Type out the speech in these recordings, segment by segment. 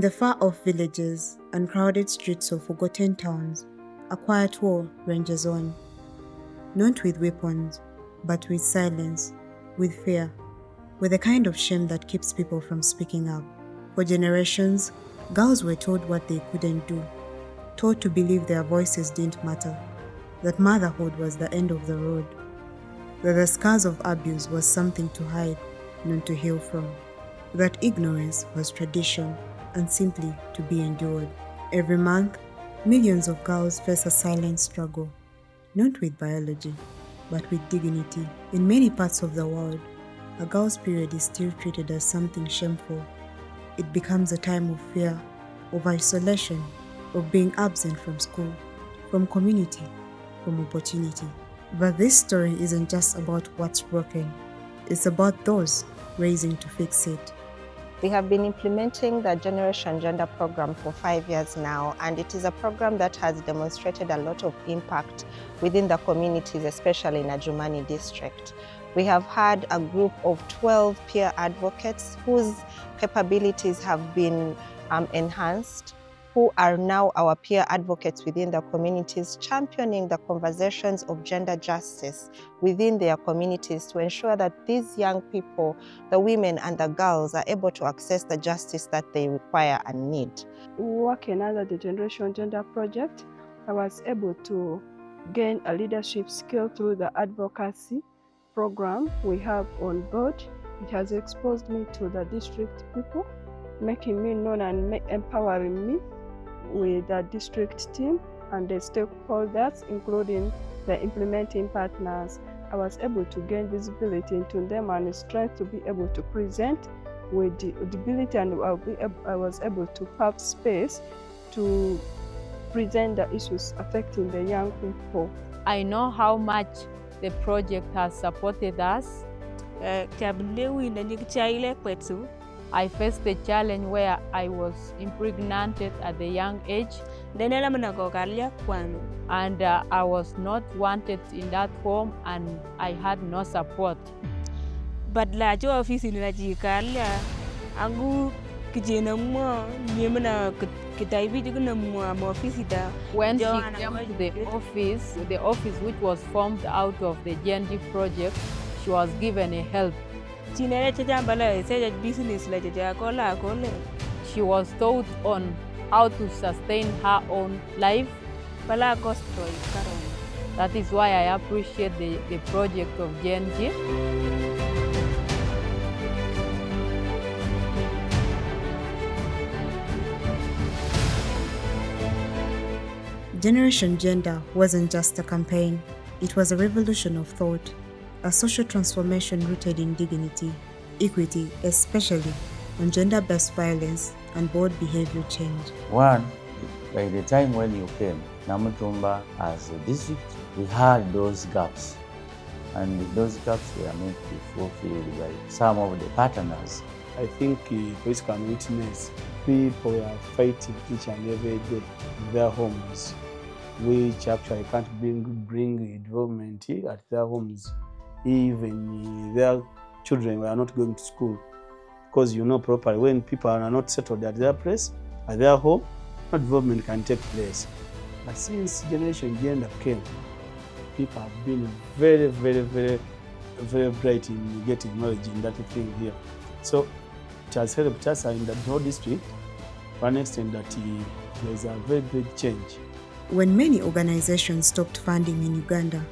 In the far-off villages and crowded streets of forgotten towns, a quiet war ranges on. Not with weapons, but with silence, with fear, with a kind of shame that keeps people from speaking up. For generations, girls were told what they couldn't do, taught to believe their voices didn't matter, that motherhood was the end of the road, that the scars of abuse was something to hide, not to heal from, that ignorance was tradition and simply to be endured. Every month, millions of girls face a silent struggle, not with biology, but with dignity. In many parts of the world, a girl's period is still treated as something shameful. It becomes a time of fear, of isolation, of being absent from school, from community, from opportunity. But this story isn't just about what's broken. It's about those raising to fix it. We have been implementing the Generation Gender program for 5 years now, and it is a program that has demonstrated a lot of impact within the communities, especially in Adjumani district. We have had a group of 12 peer advocates whose capabilities have been enhanced, who are now our peer advocates within the communities, championing the conversations of gender justice within their communities to ensure that these young people, the women and the girls, are able to access the justice that they require and need. Working under the Generation Gender Project, I was able to gain a leadership skill through the advocacy program we have on board. It has exposed me to the district people, making me known and empowering me with the district team and the stakeholders, including the implementing partners. I was able to gain visibility into them and strength to be able to present with the ability, and I was able to have space to present the issues affecting the young people. I know how much the project has supported us. I faced the challenge where I was impregnated at a young age, and I was not wanted in that home, and I had no support. But la jo office ni la jikalia angu kijena mo nyemana kitaibi jikuna mo office da. When she came to the office which was formed out of the GNG project, she was given a help. She was taught on how to sustain her own life. That is why I appreciate the project of GNG. Generation Gender wasn't just a campaign, it was a revolution of thought, a social transformation rooted in dignity, equity, especially on gender-based violence and bold behavior change. One, by the time when you came, Namutumba as a district, we had those gaps, and those gaps were meant to be fulfilled by some of the partners. I think police can witness people are fighting each and every day in their homes, which actually can't bring involvement at their homes. Even their children were not going to school, because you know properly when people are not settled at their place, at their home, no development can take place. But since Generation Gender came, people have been very, very, very, very bright in getting knowledge in that thing here. So it has helped us in the whole district to an extent that there's a very big change. When many organizations stopped funding in Uganda,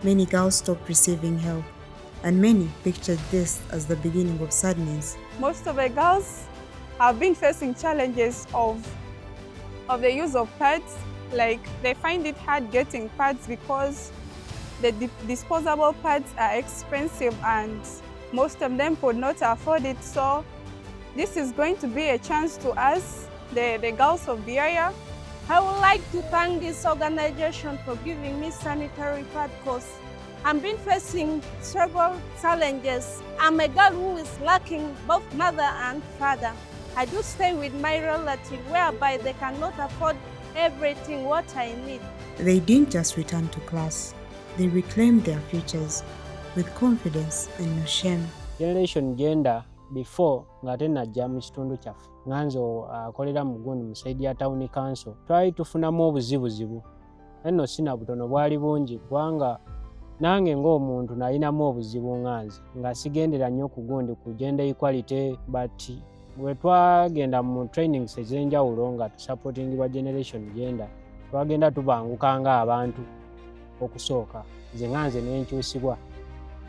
many girls stopped receiving help, and many pictured this as the beginning of sadness. Most of the girls have been facing challenges of the use of pads. Like, they find it hard getting pads because the disposable pads are expensive and most of them could not afford it. So this is going to be a chance to us, the girls of the area. I would like to thank this organization for giving me sanitary pad because I've been facing several challenges. I'm a girl who is lacking both mother and father. I do stay with my relative whereby they cannot afford everything what I need. They didn't just return to class, they reclaimed their futures with confidence and no shame. Generation Gender before nga tennajja mu kitundu kyaffe nganze akolera mu gundi mu saidi ya town council twali tufunamu obuzibuzibu enno sina butono bwali bungi kubanga nange ng'omuntu nalinamu obuzibu nganze nga sigendera nnyo ku gundi ku gender equality but bwe twagenda mu trainings ez'enjawulo nga tusupportingibwa generation gender twagenda tubanguka ng'abantu okusooka nze nganze n'enkyusibwa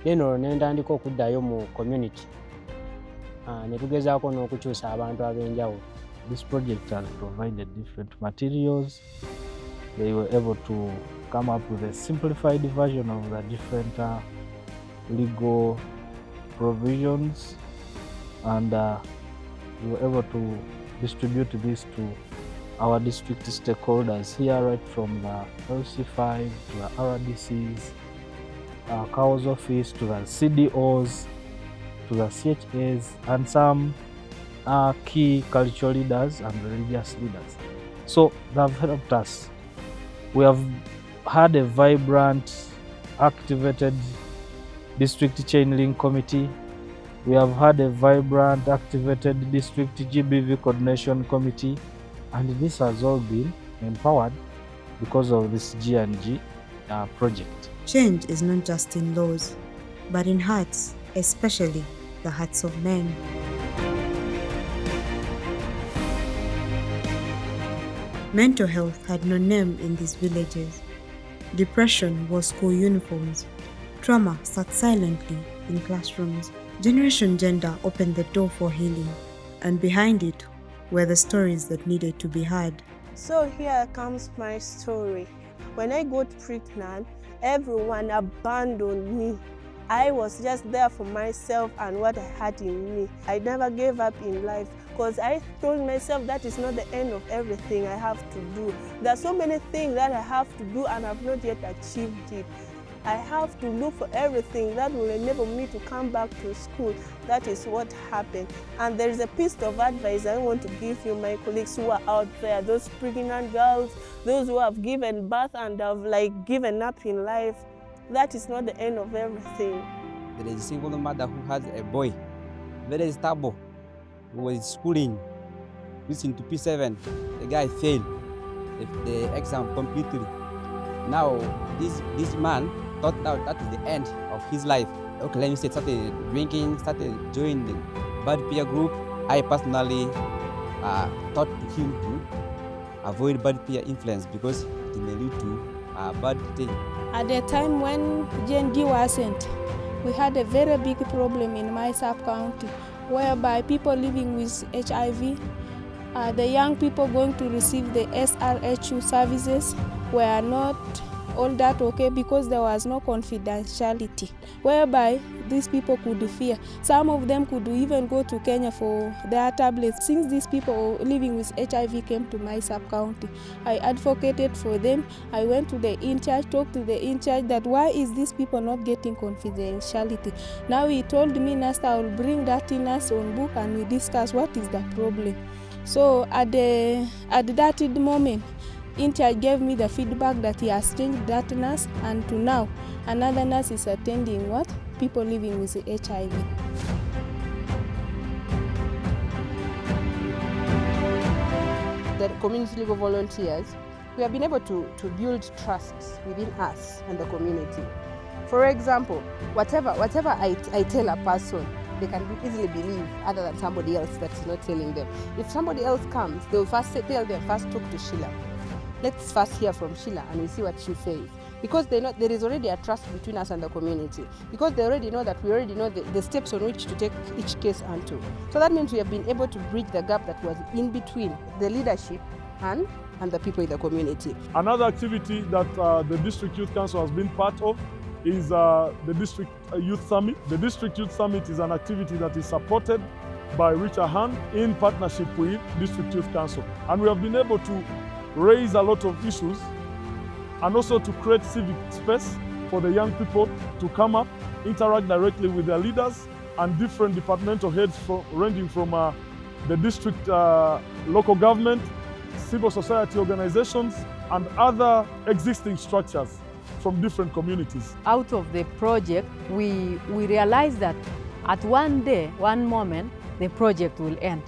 then olwo ne ntandika okuddayo mu community ne tugezaako n'okukyusa abantu ab'enjawulo. This project has provided different materials. They were able to come up with a simplified version of the different legal provisions, and we were able to distribute this to our district stakeholders here, right from the LC5 to the RDCs, COW's office, to the CDOs, to the CHAs, and some key cultural leaders and religious leaders. So they've helped us. We have had a vibrant, activated district chain link committee. We have had a vibrant, activated district GBV coordination committee, and this has all been empowered because of this G&G project. Change is not just in laws, but in hearts, especially the hearts of men. Mental health had no name in these villages. Depression wore school uniforms. Trauma sat silently in classrooms. Generation Gender opened the door for healing, and behind it were the stories that needed to be heard. So here comes my story. When I got pregnant, everyone abandoned me. I was just there for myself and what I had in me. I never gave up in life because I told myself that is not the end of everything I have to do. There are so many things that I have to do and I've not yet achieved it. I have to look for everything that will enable me to come back to school. That is what happened. And there is a piece of advice I want to give you, my colleagues who are out there, those pregnant girls, those who have given birth and have given up in life. That is not the end of everything. There is a single mother who has a boy, very stable, who was schooling, listening to P7. The guy failed the exam completely. Now, this man thought that is the end of his life. Okay, let me say, started drinking, started joining the bad peer group. I personally taught him to avoid bad peer influence because it may lead to a bad thing. At the time when GND wasn't, we had a very big problem in my sub-county, whereby people living with HIV, the young people going to receive the SRHR services were not all that okay because there was no confidentiality, whereby these people could fear. Some of them could even go to Kenya for their tablets. Since these people living with HIV came to my sub-county, I advocated for them. I went to the in-charge, talked to the in-charge that why is these people not getting confidentiality. Now he told me, Nasta, I will bring that in us on book and we discuss what is the problem. So at that moment, in-charge gave me the feedback that he has changed that nurse, and to now, another nurse is attending what? People living with HIV. The community legal volunteers, we have been able to build trust within us and the community. For example, whatever I tell a person, they can easily believe other than somebody else that's not telling them. If somebody else comes, they'll tell them, first talk to Sheila. Let's first hear from Sheila and we see what she says. Because they know there is already a trust between us and the community. Because they already know that we already know the steps on which to take each case onto. So that means we have been able to bridge the gap that was in between the leadership and the people in the community. Another activity that the District Youth Council has been part of is the District Youth Summit. The District Youth Summit is an activity that is supported by Richard Hand in partnership with District Youth Council. And we have been able to raise a lot of issues and also to create civic space for the young people to come up, interact directly with their leaders and different departmental heads ranging from the district local government, civil society organizations and other existing structures from different communities. Out of the project, we realized that at one day, one moment, the project will end.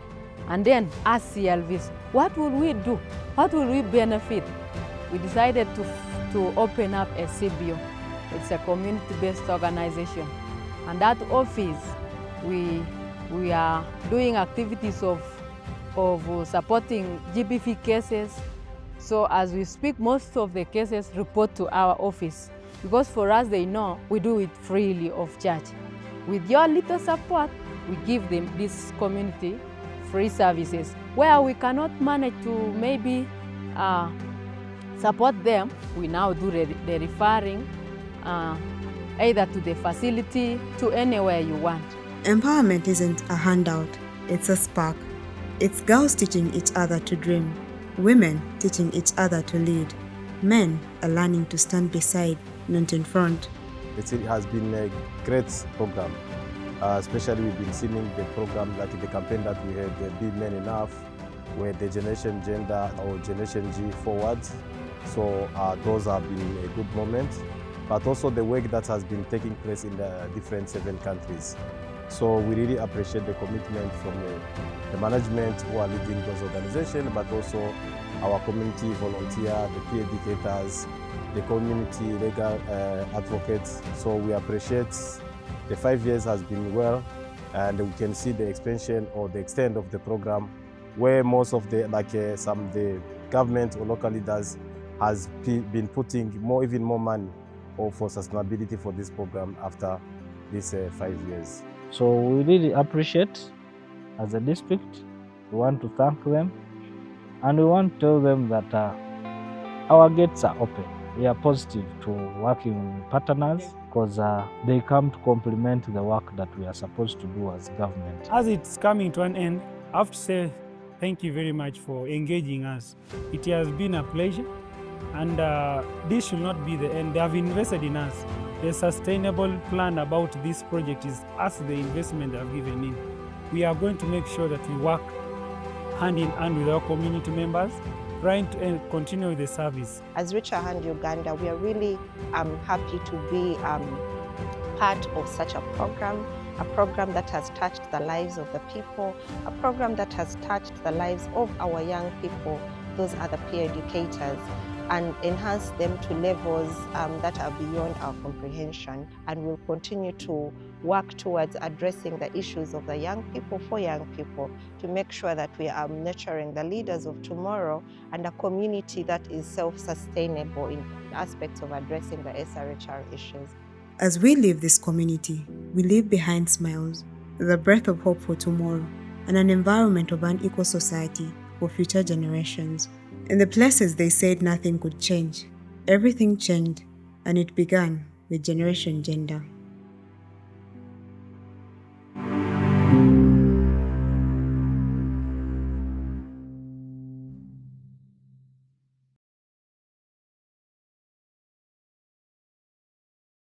And then as CLVs, what will we do? What will we benefit? We decided to open up a CBO. It's a community-based organization. And that office, we are doing activities of supporting GBV cases. So as we speak, most of the cases report to our office, because for us, they know we do it freely of charge. With your little support, we give them this community free services. Where we cannot manage to maybe support them, we now do the referring either to the facility, to anywhere you want. Empowerment isn't a handout, it's a spark. It's girls teaching each other to dream, women teaching each other to lead, men are learning to stand beside, not in front. It has been a great program. Especially we've been seeing the program, like the campaign that we had, Be Men Enough, where the Generation Gender or Generation G forwards. So those have been a good moment, but also the work that has been taking place in the different 7 countries. So we really appreciate the commitment from the management who are leading those organizations, but also our community volunteer, the peer educators, the community legal advocates. So we appreciate the 5 years has been well, and we can see the expansion or the extent of the program, where most of the the government or local leaders has been putting even more money for sustainability for this program after these 5 years. So we really appreciate, as a district, we want to thank them, and we want to tell them that our gates are open. We are positive to working with partners because they come to complement the work that we are supposed to do as government. As it's coming to an end, I have to say thank you very much for engaging us. It has been a pleasure, and this should not be the end. They have invested in us. The sustainable plan about this project is us, the investment they have given in. We are going to make sure that we work hand in hand with our community members, trying to continue with the service. As Reach a Hand Uganda, we are really happy to be part of such a program that has touched the lives of the people, a program that has touched the lives of our young people, those are the peer educators, and enhance them to levels that are beyond our comprehension. And we'll continue to work towards addressing the issues of the young people for young people to make sure that we are nurturing the leaders of tomorrow and a community that is self-sustainable in aspects of addressing the SRHR issues. As we leave this community, we leave behind smiles, the breath of hope for tomorrow, and an environment of an equal society for future generations. In the places they said nothing could change, everything changed, and it began with Generation Gender.